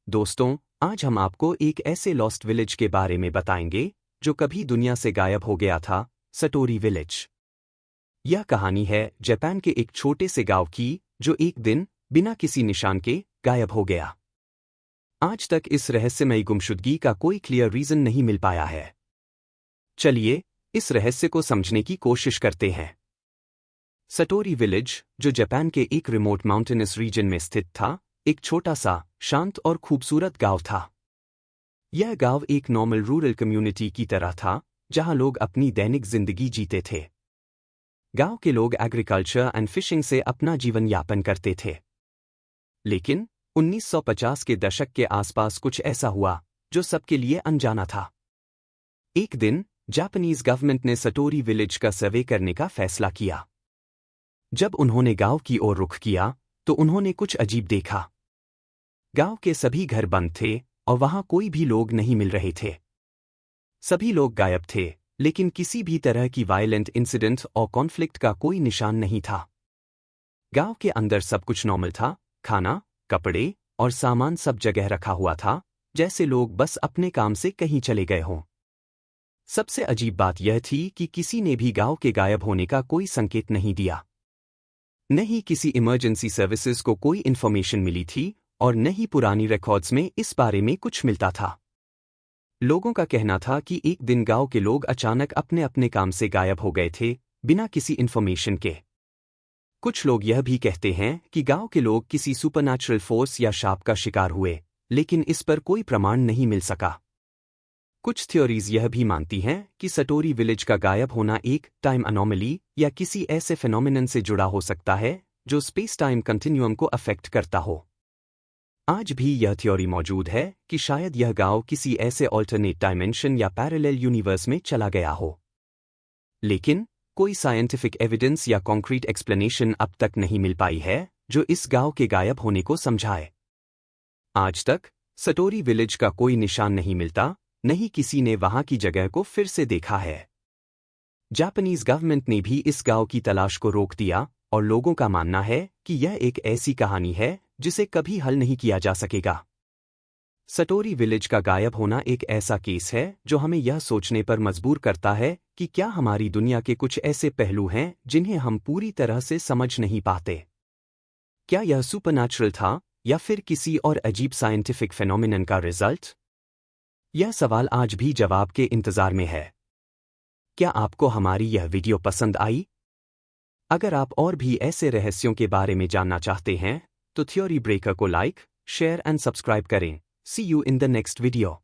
दोस्तों, आज हम आपको एक ऐसे लॉस्ट विलेज के बारे में बताएंगे जो कभी दुनिया से गायब हो गया था, सटोरी विलेज। यह कहानी है जापान के एक छोटे से गांव की जो एक दिन बिना किसी निशान के गायब हो गया। आज तक इस रहस्यमयी गुमशुदगी का कोई क्लियर रीजन नहीं मिल पाया है। चलिए इस रहस्य को समझने की कोशिश करते हैं। सटोरी विलेज, जो जापान के एक रिमोट माउंटेनस रीजन में स्थित था, एक छोटा सा, शांत और खूबसूरत गांव था। यह गांव एक नॉर्मल रूरल कम्युनिटी की तरह था, जहां लोग अपनी दैनिक जिंदगी जीते थे। गांव के लोग एग्रीकल्चर एंड फिशिंग से अपना जीवन यापन करते थे। लेकिन 1950 के दशक के आसपास कुछ ऐसा हुआ जो सबके लिए अनजाना था। एक दिन जापानीज गवर्नमेंट ने सटोरी विलेज का सर्वे करने का फैसला किया। जब उन्होंने गांव की ओर रुख किया तो उन्होंने कुछ अजीब देखा। गांव के सभी घर बंद थे और वहां कोई भी लोग नहीं मिल रहे थे। सभी लोग गायब थे, लेकिन किसी भी तरह की वायलेंट इंसिडेंट और कॉन्फ्लिक्ट का कोई निशान नहीं था। गांव के अंदर सब कुछ नॉर्मल था, खाना, कपड़े और सामान सब जगह रखा हुआ था, जैसे लोग बस अपने काम से कहीं चले गए हों। सबसे अजीब बात यह थी कि किसी ने भी गांव के गायब होने का कोई संकेत नहीं दिया। न ही किसी इमरजेंसी सर्विसेज को कोई इन्फॉर्मेशन मिली थी और न ही पुरानी रिकॉर्ड्स में इस बारे में कुछ मिलता था। लोगों का कहना था कि एक दिन गांव के लोग अचानक अपने अपने काम से गायब हो गए थे, बिना किसी इन्फॉर्मेशन के। कुछ लोग यह भी कहते हैं कि गांव के लोग किसी सुपरनैचुरल फोर्स या शाप का शिकार हुए, लेकिन इस पर कोई प्रमाण नहीं मिल सका। कुछ थ्योरीज यह भी मानती हैं कि सटोरी विलेज का गायब होना एक टाइम अनोमली या किसी ऐसे फिनोमिनन से जुड़ा हो सकता है जो स्पेस टाइम कंटिन्यूअम को अफेक्ट करता हो। आज भी यह थ्योरी मौजूद है कि शायद यह गांव किसी ऐसे ऑल्टरनेट डायमेंशन या पैरेलल यूनिवर्स में चला गया हो। लेकिन कोई साइंटिफिक एविडेंस या कॉन्क्रीट एक्सप्लेनेशन अब तक नहीं मिल पाई है जो इस गांव के गायब होने को समझाए। आज तक सटोरी विलेज का कोई निशान नहीं मिलता, नहीं किसी ने वहां की जगह को फिर से देखा है। जापानीज गवर्नमेंट ने भी इस गांव की तलाश को रोक दिया और लोगों का मानना है कि यह एक ऐसी कहानी है जिसे कभी हल नहीं किया जा सकेगा। सटोरी विलेज का गायब होना एक ऐसा केस है जो हमें यह सोचने पर मजबूर करता है कि क्या हमारी दुनिया के कुछ ऐसे पहलू हैं जिन्हें हम पूरी तरह से समझ नहीं पाते। क्या यह सुपरनैचुरल था या फिर किसी और अजीब साइंटिफिक फेनोमिनन का रिजल्ट? यह सवाल आज भी जवाब के इंतजार में है। क्या आपको हमारी यह वीडियो पसंद आई? अगर आप और भी ऐसे रहस्यों के बारे में जानना चाहते हैं तो थ्योरी ब्रेकर को लाइक, शेयर एंड सब्सक्राइब करें। See you in the next video.